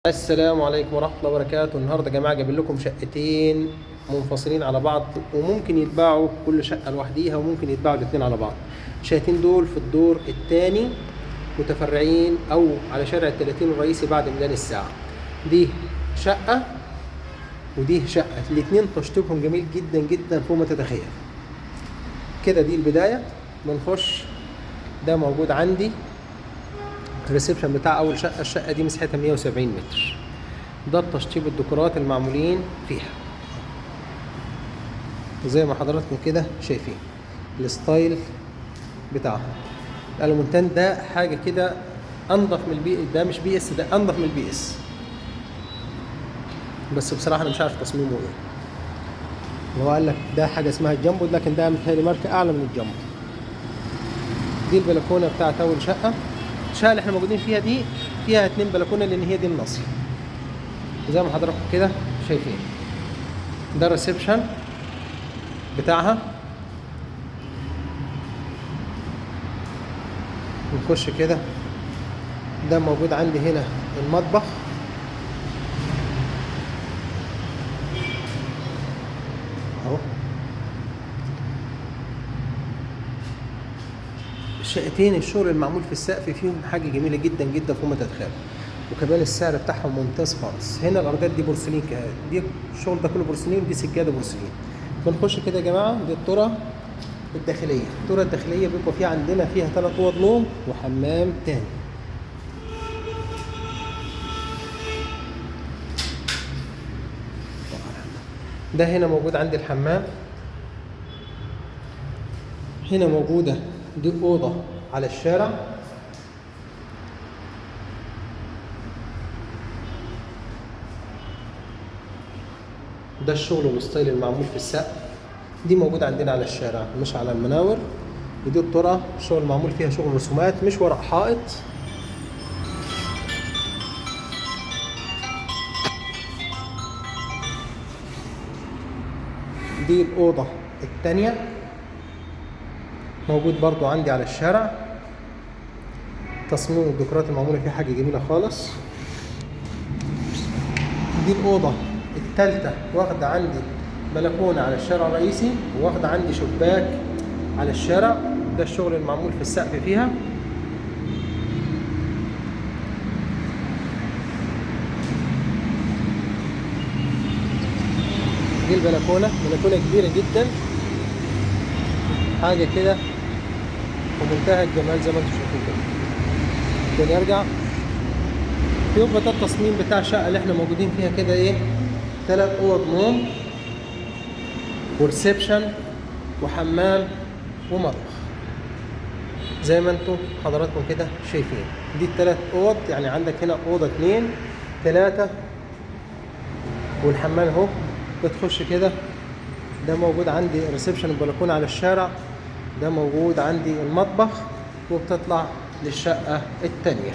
السلام عليكم ورحمة الله وبركاته. النهارده يا جماعة جايب لكم شقتين منفصلين على بعض، وممكن يتباعوا كل شقة لوحديها وممكن يتباعوا الاتنين على بعض. الشقتين دول في الدور الثاني متفرعين او على شارع ال30 الرئيسي بعد ميدان الساعة. دي شقة ودي شقة، الاتنين تشطيبهم جميل جدا جدا فوق ما تتخيل. كده دي البداية. بنخش، ده موجود عندي الريسبشن بتاع اول شقه. الشقه دي مساحتها 170 متر. ده التشطيب الديكورات المعمولين فيها زي ما حضراتكم كده شايفين الستايل بتاعها. الالومنتان ده حاجه كده انضف من البي، ده مش بي اس، ده انضف من البي اس، بس بصراحه انا مش عارف تصميمه ايه. هو قال لك ده حاجه اسمها الجامبو، لكن ده متهيألي ماركه اعلى من الجامبو. دي البلكونه بتاعت اول شقه. الشقه اللي احنا موجودين فيها دي فيها 2 بلكونه، لان هي دي النص زي ما حضراتكم كده شايفين. ده الريسبشن بتاعها. نخش كده، ده موجود عندي هنا المطبخ. اهو الشقتين الشغل المعمول في السقف فيهم حاجه جميله جدا جدا فوق ما تتخيل، وكمان السعر بتاعهم ممتاز خالص. هنا الارضيات دي بورسلين، دي الشغل ده كله بورسلين، ودي سجاده بورسلين. بنخش كده يا جماعه، دي الطرق الداخليه. الطرق الداخليه بيبقى في عندنا فيها 3 اوض نوم وحمام تاني. ده هنا موجود عندي الحمام. هنا موجوده دي اوضه على الشارع. ده الشغل والستايل المعمول في السقف. دي موجودة عندنا على الشارع مش على المناور. ودي الطرق الشغل معمول فيها شغل رسومات مش ورق حائط. دي الأوضة التانية موجود برضو عندي على الشارع. تصميم الديكورات المعمولة فيها حاجة جميلة خالص. دي الأوضة التالتة، واخدة عندي بلكونة على الشارع الرئيسي، واخدة عندي شباك على الشارع. ده الشغل المعمول في السقف فيها. دي البلكونة، بلكونة كبيرة جدا، حاجة كده ومنتهى الجمال زي ما انتم شايفين كده. نرجع، يبقى ده التصميم بتاع الشقة اللي احنا موجودين فيها كده. ايه، 3 اوض نوم وريسبشن وحمام ومطبخ زي ما انتم حضراتكم كده شايفين. دي ال3 اوض، يعني عندك هنا اوضه 2 3 والحمام اهو. بتخش كده، ده موجود عندي الريسبشن البلكونه على الشارع، ده موجود عندي المطبخ، وبتطلع للشقه الثانيه.